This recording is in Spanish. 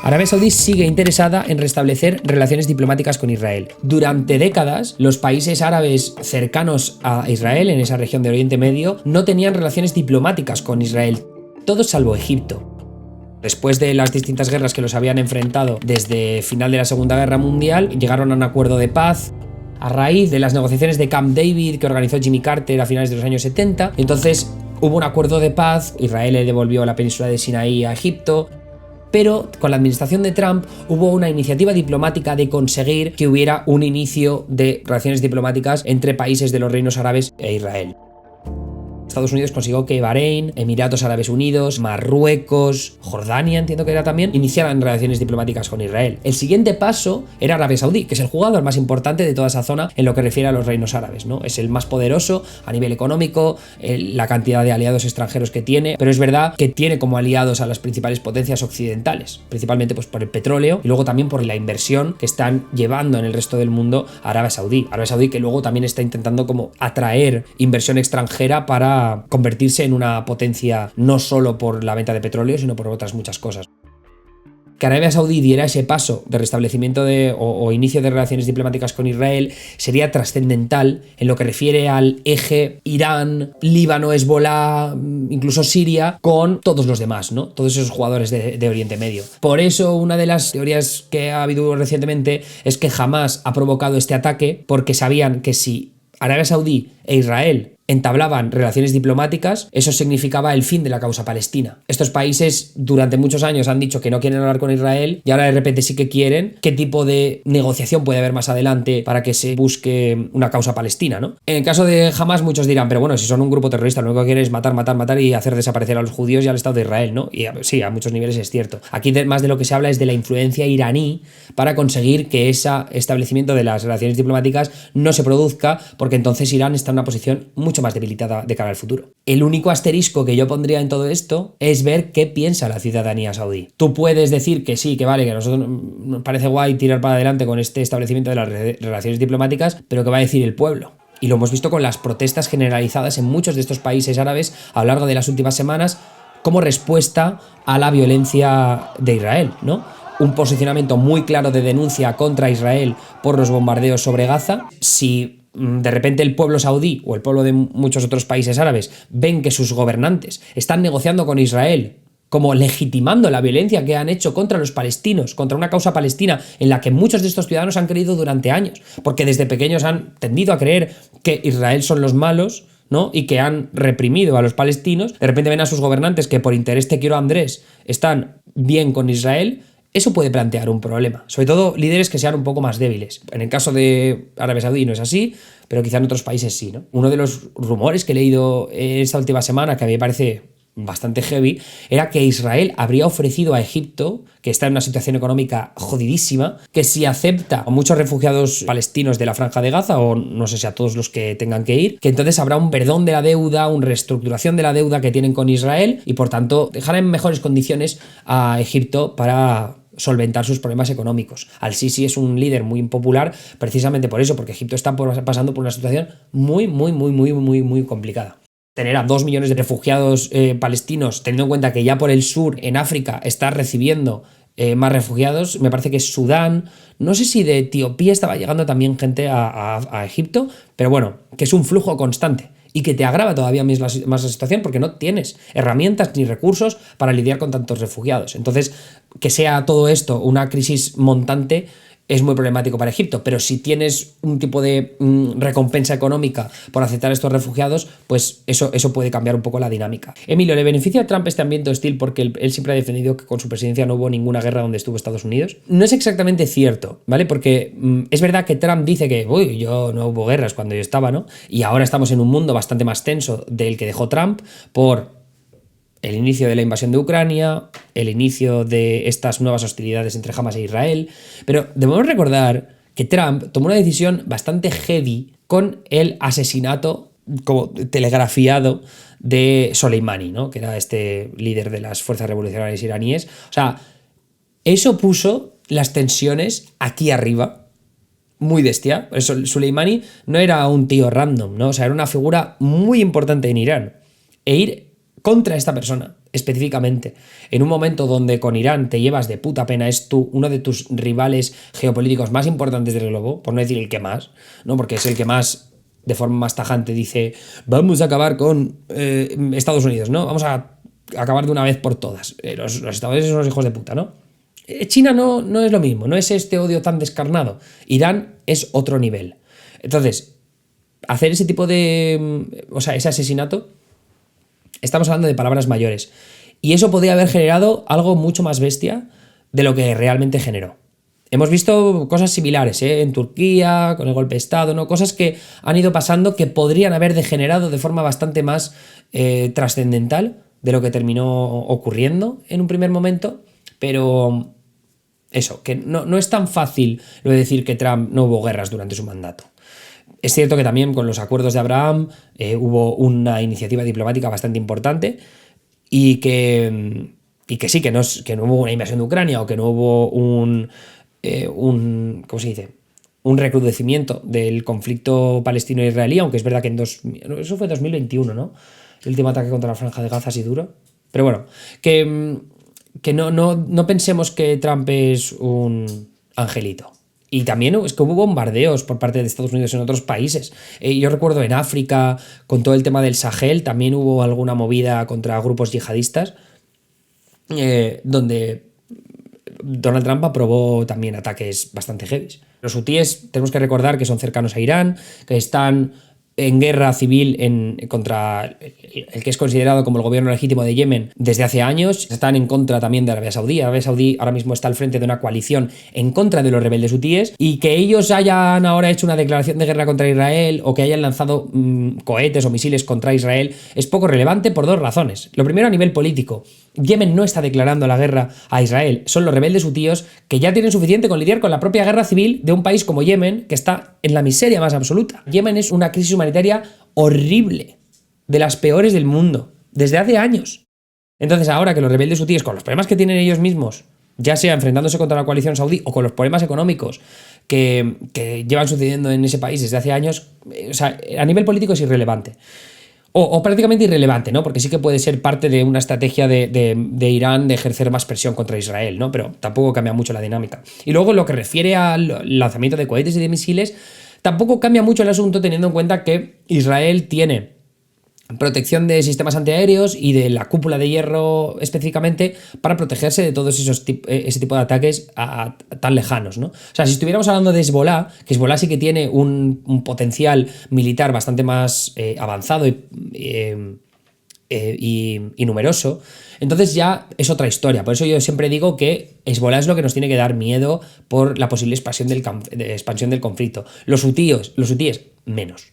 Arabia Saudí sigue interesada en restablecer relaciones diplomáticas con Israel. Durante décadas, los países árabes cercanos a Israel, en esa región de Oriente Medio, no tenían relaciones diplomáticas con Israel, todos salvo Egipto. Después de las distintas guerras que los habían enfrentado desde final de la Segunda Guerra Mundial, llegaron a un acuerdo de paz a raíz de las negociaciones de Camp David que organizó Jimmy Carter a finales de los años 70. Entonces hubo un acuerdo de paz, Israel le devolvió la península de Sinaí a Egipto, pero con la administración de Trump hubo una iniciativa diplomática de conseguir que hubiera un inicio de relaciones diplomáticas entre países de los reinos árabes e Israel. Estados Unidos consiguió que Bahrein, Emiratos Árabes Unidos, Marruecos, Jordania, entiendo que era también, iniciaran relaciones diplomáticas con Israel. El siguiente paso era Arabia Saudí, que es el jugador más importante de toda esa zona en lo que refiere a los reinos árabes, ¿no? Es el más poderoso a nivel económico, la cantidad de aliados extranjeros que tiene, pero es verdad que tiene como aliados a las principales potencias occidentales, principalmente pues por el petróleo y luego también por la inversión que están llevando en el resto del mundo a Arabia Saudí. Arabia Saudí que luego también está intentando como atraer inversión extranjera para convertirse en una potencia no solo por la venta de petróleo, sino por otras muchas cosas. Que Arabia Saudí diera ese paso de restablecimiento o inicio de relaciones diplomáticas con Israel sería trascendental en lo que refiere al eje Irán, Líbano, Hezbolá, incluso Siria, con todos los demás, ¿no? Todos esos jugadores de Oriente Medio. Por eso, una de las teorías que ha habido recientemente es que Hamás ha provocado este ataque porque sabían que si Arabia Saudí e Israel entablaban relaciones diplomáticas, eso significaba el fin de la causa palestina. Estos países durante muchos años han dicho que no quieren hablar con Israel y ahora de repente sí que quieren. ¿Qué tipo de negociación puede haber más adelante para que se busque una causa palestina, ¿no? En el caso de Hamás muchos dirán, pero bueno, si son un grupo terrorista, lo único que quieren es matar, matar, matar y hacer desaparecer a los judíos y al Estado de Israel, ¿no? Y sí, a muchos niveles es cierto. Aquí más de lo que se habla es de la influencia iraní para conseguir que ese establecimiento de las relaciones diplomáticas no se produzca, porque entonces Irán está en una posición mucho más debilitada de cara al futuro. El único asterisco que yo pondría en todo esto es ver qué piensa la ciudadanía saudí. Tú puedes decir que sí, que vale, que a nosotros nos parece guay tirar para adelante con este establecimiento de las relaciones diplomáticas, pero ¿qué va a decir el pueblo? Y lo hemos visto con las protestas generalizadas en muchos de estos países árabes a lo largo de las últimas semanas como respuesta a la violencia de Israel, ¿no? Un posicionamiento muy claro de denuncia contra Israel por los bombardeos sobre Gaza. Si de repente el pueblo saudí o el pueblo de muchos otros países árabes ven que sus gobernantes están negociando con Israel, como legitimando la violencia que han hecho contra los palestinos, contra una causa palestina en la que muchos de estos ciudadanos han creído durante años, porque desde pequeños han tendido a creer que Israel son los malos, ¿no? Y que han reprimido a los palestinos, de repente ven a sus gobernantes que por interés te quiero Andrés están bien con Israel. Eso puede plantear un problema, sobre todo líderes que sean un poco más débiles. En el caso de Arabia Saudí no es así, pero quizá en otros países sí, ¿no? Uno de los rumores que he leído esta última semana, que a mí me parece bastante heavy, era que Israel habría ofrecido a Egipto, que está en una situación económica jodidísima, que si acepta a muchos refugiados palestinos de la Franja de Gaza, o no sé si a todos los que tengan que ir, que entonces habrá un perdón de la deuda, una reestructuración de la deuda que tienen con Israel y por tanto dejará en mejores condiciones a Egipto para solventar sus problemas económicos. Al-Sisi es un líder muy impopular precisamente por eso, porque Egipto está pasando por una situación muy complicada. Tener a 2 millones de refugiados palestinos, teniendo en cuenta que ya por el sur, en África, está recibiendo más refugiados, me parece que Sudán, no sé si de Etiopía estaba llegando también gente a Egipto, pero bueno, que es un flujo constante y que te agrava todavía más la situación porque no tienes herramientas ni recursos para lidiar con tantos refugiados. Entonces, que sea todo esto una crisis montante es muy problemático para Egipto, pero si tienes un tipo de recompensa económica por aceptar a estos refugiados, pues eso puede cambiar un poco la dinámica. Emilio, ¿le beneficia a Trump este ambiente hostil porque él siempre ha defendido que con su presidencia no hubo ninguna guerra donde estuvo Estados Unidos? No es exactamente cierto, ¿vale? Porque es verdad que Trump dice que yo no hubo guerras cuando yo estaba, ¿no? Y ahora estamos en un mundo bastante más tenso del que dejó Trump por el inicio de la invasión de Ucrania, el inicio de estas nuevas hostilidades entre Hamás e Israel, pero debemos recordar que Trump tomó una decisión bastante heavy con el asesinato como telegrafiado de Soleimani, ¿no? Que era este líder de las fuerzas revolucionarias iraníes. O sea, eso puso las tensiones aquí arriba, muy bestia. Soleimani no era un tío random, ¿no? O sea, era una figura muy importante en Irán. E ir contra esta persona específicamente, en un momento donde con Irán te llevas de puta pena, es uno de tus rivales geopolíticos más importantes del globo, por no decir el que más, ¿no? Porque es el que más, de forma más tajante, dice, vamos a acabar con Estados Unidos, ¿no? Vamos a acabar de una vez por todas. Los estadounidenses son los hijos de puta, ¿no? China no es lo mismo, no es este odio tan descarnado. Irán es otro nivel. Entonces, hacer ese tipo de... O sea, ese asesinato, estamos hablando de palabras mayores. Y eso podría haber generado algo mucho más bestia de lo que realmente generó. Hemos visto cosas similares, en Turquía, con el golpe de Estado, ¿no? Cosas que han ido pasando que podrían haber degenerado de forma bastante más trascendental de lo que terminó ocurriendo en un primer momento, pero eso, que no es tan fácil lo de decir que Trump no hubo guerras durante su mandato. Es cierto que también con los acuerdos de Abraham hubo una iniciativa diplomática bastante importante y que sí, que no hubo una invasión de Ucrania o que no hubo un ¿cómo se dice? Un recrudecimiento del conflicto palestino-israelí, aunque es verdad que eso fue 2021, ¿no? El último ataque contra la Franja de Gaza así duro. Pero bueno, que no pensemos que Trump es un angelito. Y también es que hubo bombardeos por parte de Estados Unidos en otros países. Yo recuerdo en África, con todo el tema del Sahel, también hubo alguna movida contra grupos yihadistas, donde Donald Trump aprobó también ataques bastante heavy. Los hutíes tenemos que recordar que son cercanos a Irán, que están en guerra civil contra el que es considerado como el gobierno legítimo de Yemen desde hace años. Están en contra también de Arabia Saudí. Arabia Saudí ahora mismo está al frente de una coalición en contra de los rebeldes hutíes, y que ellos hayan ahora hecho una declaración de guerra contra Israel o que hayan lanzado cohetes o misiles contra Israel es poco relevante por dos razones. Lo primero, a nivel político. Yemen no está declarando la guerra a Israel, son los rebeldes hutíes que ya tienen suficiente con lidiar con la propia guerra civil de un país como Yemen, que está en la miseria más absoluta. Yemen es una crisis humanitaria horrible, de las peores del mundo, desde hace años. Entonces ahora que los rebeldes hutíes, con los problemas que tienen ellos mismos, ya sea enfrentándose contra la coalición saudí o con los problemas económicos que llevan sucediendo en ese país desde hace años, o sea, a nivel político es irrelevante. O prácticamente irrelevante, ¿no? Porque sí que puede ser parte de una estrategia de Irán de ejercer más presión contra Israel, ¿no? Pero tampoco cambia mucho la dinámica. Y luego, lo que refiere al lanzamiento de cohetes y de misiles, tampoco cambia mucho el asunto, teniendo en cuenta que Israel tiene protección de sistemas antiaéreos y de la cúpula de hierro específicamente para protegerse de todos ese tipo de ataques tan lejanos, ¿no? O sea, si estuviéramos hablando de Hezbollah, que Hezbollah sí que tiene un potencial militar bastante más avanzado y numeroso, entonces ya es otra historia. Por eso yo siempre digo que Hezbollah es lo que nos tiene que dar miedo por la posible expansión del conflicto. Los hutíes menos.